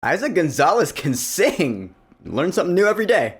Isaac Gonzalez can sing. Learn something new every day.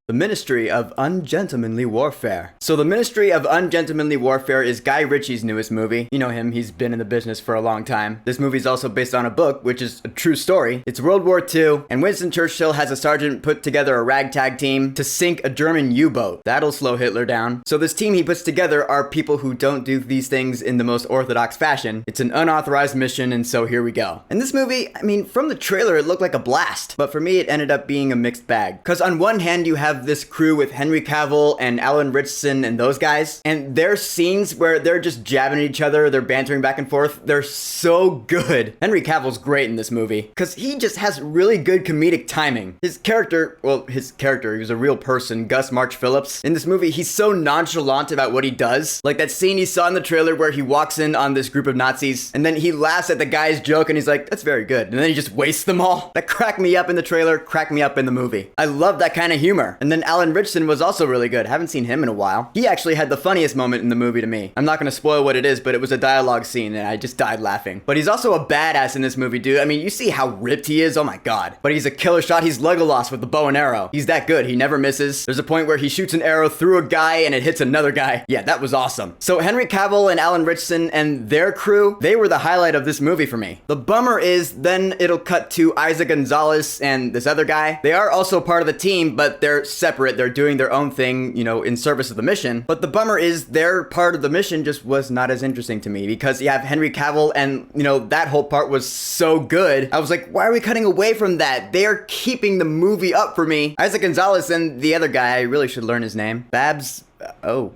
The Ministry of Ungentlemanly Warfare. So the Ministry of Ungentlemanly Warfare is Guy Ritchie's newest movie. You know him, he's been in the business for a long time. This movie is also based on a book, which is a true story. It's World War II, and Winston Churchill has a sergeant put together a ragtag team to sink a German U-boat. That'll slow Hitler down. So this team he puts together are people who don't do these things in the most orthodox fashion. It's an unauthorized mission, and so here we go. And this movie, I mean, from the trailer it looked like a blast, but for me it ended up being a mixed bag. Because on one hand you have this crew with Henry Cavill and Alan Ritchson and those guys, and their scenes where they're just jabbing at each other, they're bantering back and forth, they're so good. Henry Cavill's great in this movie, because he just has really good comedic timing. His character, he was a real person, Gus March Phillips. In this movie, he's so nonchalant about what he does. Like that scene you saw in the trailer where he walks in on this group of Nazis, and then he laughs at the guy's joke, and he's like, that's very good. And then he just wastes them all. That cracked me up in the trailer, cracked me up in the movie. I love that kind of humor. And then Alan Ritchson was also really good. Haven't seen him in a while. He actually had the funniest moment in the movie to me. I'm not gonna spoil what it is, but it was a dialogue scene and I just died laughing. But he's also a badass in this movie, dude. I mean, you see how ripped he is? Oh my god. But he's a killer shot. He's Legolas with the bow and arrow. He's that good. He never misses. There's a point where he shoots an arrow through a guy and it hits another guy. Yeah, that was awesome. So Henry Cavill and Alan Ritchson and their crew, they were the highlight of this movie for me. The bummer is then it'll cut to Isaac Gonzalez and this other guy. They are also part of the team, but they're separate. They're doing their own thing, you know, in service of the mission. But the bummer is their part of the mission just was not as interesting to me, because you have Henry Cavill and, you know, that whole part was so good. I was like, why are we cutting away from that? They're keeping the movie up for me. Isaac Gonzalez and the other guy, I really should learn his name. Babs. I'll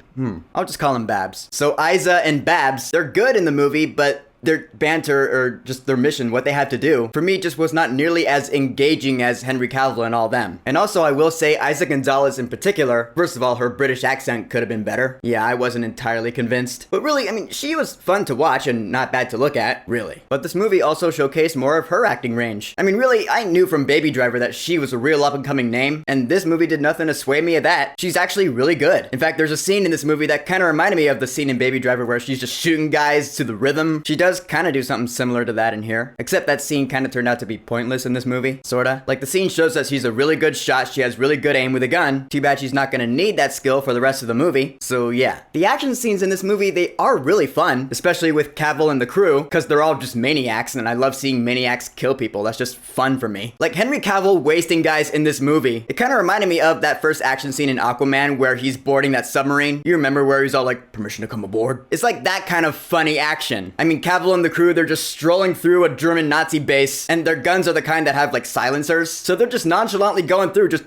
just call him Babs. So Isa and Babs, they're good in the movie, but their banter or just their mission, what they had to do, for me just was not nearly as engaging as Henry Cavill and all them. And also I will say Isaac Gonzalez in particular, first of all, her British accent could have been better. Yeah, I wasn't entirely convinced. But really, I mean, she was fun to watch and not bad to look at, really. But this movie also showcased more of her acting range. I mean, really, I knew from Baby Driver that she was a real up-and-coming name, and this movie did nothing to sway me of that. She's actually really good. In fact, there's a scene in this movie that kind of reminded me of the scene in Baby Driver where she's just shooting guys to the rhythm. She does kind of do something similar to that in here, except that scene kind of turned out to be pointless in this movie, sorta. Like the scene shows that she's a really good shot, she has really good aim with a gun. Too bad she's not gonna need that skill for the rest of the movie. So yeah. The action scenes in this movie, they are really fun, especially with Cavill and the crew, because they're all just maniacs, and I love seeing maniacs kill people. That's just fun for me. Like Henry Cavill wasting guys in this movie, it kind of reminded me of that first action scene in Aquaman where he's boarding that submarine. You remember where he's all like, permission to come aboard? It's like that kind of funny action. I mean, Cavill and the crew, they're just strolling through a German Nazi base, and their guns are the kind that have like silencers, so they're just nonchalantly going through, just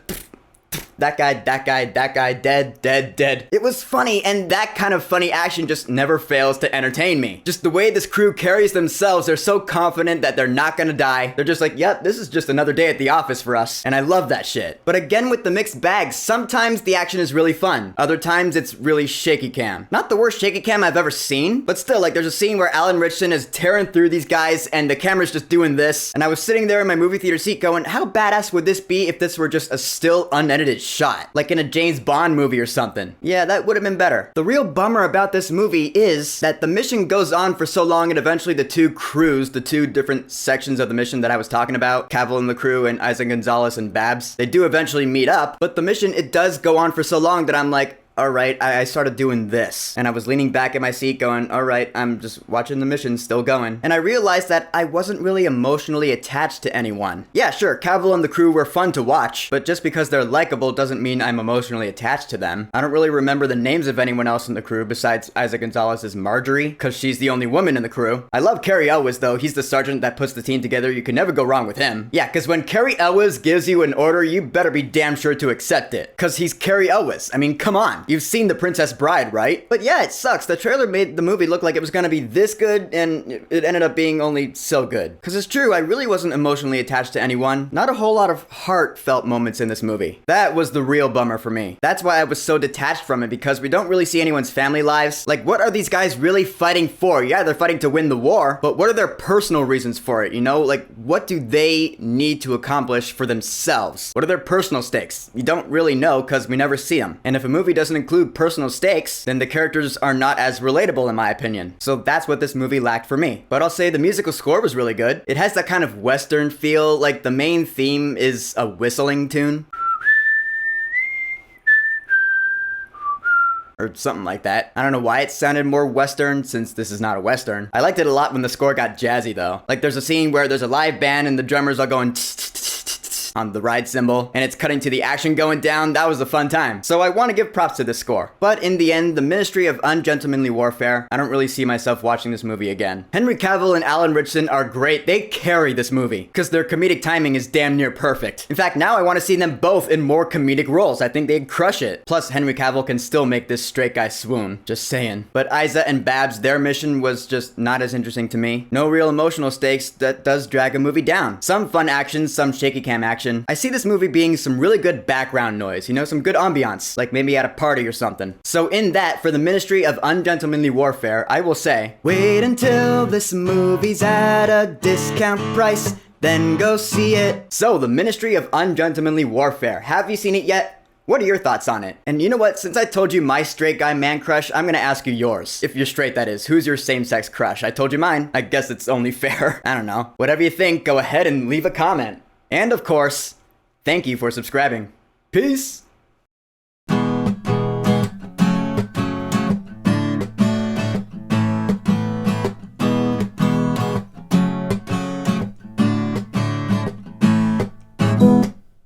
that guy, dead. It was funny, and that kind of funny action just never fails to entertain me. Just the way this crew carries themselves, they're so confident that they're not gonna die. They're just like, yep, this is just another day at the office for us. And I love that shit. But again, with the mixed bag, sometimes the action is really fun. Other times it's really shaky cam. Not the worst shaky cam I've ever seen, but still, like there's a scene where Alan Ritchson is tearing through these guys and the camera's just doing this. And I was sitting there in my movie theater seat going, how badass would this be if this were just a still unedited shot, like in a James Bond movie or something? Yeah, that would have been better. The real bummer about this movie is that the mission goes on for so long, and eventually the two crews, the two different sections of the mission that I was talking about, Cavill and the crew and Isaac Gonzalez and Babs, they do eventually meet up, but the mission, it does go on for so long that I'm like, alright, I started doing this. And I was leaning back in my seat going, alright, I'm just watching the mission, still going. And I realized that I wasn't really emotionally attached to anyone. Yeah, sure, Cavill and the crew were fun to watch, but just because they're likable doesn't mean I'm emotionally attached to them. I don't really remember the names of anyone else in the crew besides Isaac Gonzalez's Marjorie, because she's the only woman in the crew. I love Cary Elwes though, he's the sergeant that puts the team together, you can never go wrong with him. Yeah, because when Cary Elwes gives you an order, you better be damn sure to accept it, because he's Cary Elwes. I mean, come on. You've seen The Princess Bride, right? But yeah, it sucks. The trailer made the movie look like it was gonna be this good, and it ended up being only so good. Because it's true, I really wasn't emotionally attached to anyone. Not a whole lot of heartfelt moments in this movie. That was the real bummer for me. That's why I was so detached from it, because we don't really see anyone's family lives. Like, what are these guys really fighting for? Yeah, they're fighting to win the war, but what are their personal reasons for it, you know? Like, what do they need to accomplish for themselves? What are their personal stakes? You don't really know, because we never see them. And if a movie doesn't doesn't include personal stakes, then the characters are not as relatable in my opinion. So that's what this movie lacked for me. But I'll say the musical score was really good. It has that kind of Western feel, like the main theme is a whistling tune. Or something like that. I don't know why it sounded more Western, since this is not a Western. I liked it a lot when the score got jazzy though. Like there's a scene where there's a live band and the drummers are going on the ride cymbal, and it's cutting to the action going down. That was a fun time. So I want to give props to this score. But in the end, the Ministry of Ungentlemanly Warfare, I don't really see myself watching this movie again. Henry Cavill and Alan Ritchie are great. They carry this movie, because their comedic timing is damn near perfect. In fact, now I want to see them both in more comedic roles. I think they'd crush it. Plus, Henry Cavill can still make this straight guy swoon. Just saying. But Isa and Babs, their mission was just not as interesting to me. No real emotional stakes. That does drag a movie down. Some fun action, some shaky cam action. I see this movie being some really good background noise, you know, some good ambiance, like maybe at a party or something. So in that, for the Ministry of Ungentlemanly Warfare, I will say, wait until this movie's at a discount price, then go see it. So, the Ministry of Ungentlemanly Warfare. Have you seen it yet? What are your thoughts on it? And you know what? Since I told you my straight guy man crush, I'm gonna ask you yours. If you're straight, that is. Who's your same-sex crush? I told you mine. I guess it's only fair. I don't know. Whatever you think, go ahead and leave a comment. And of course, thank you for subscribing. Peace!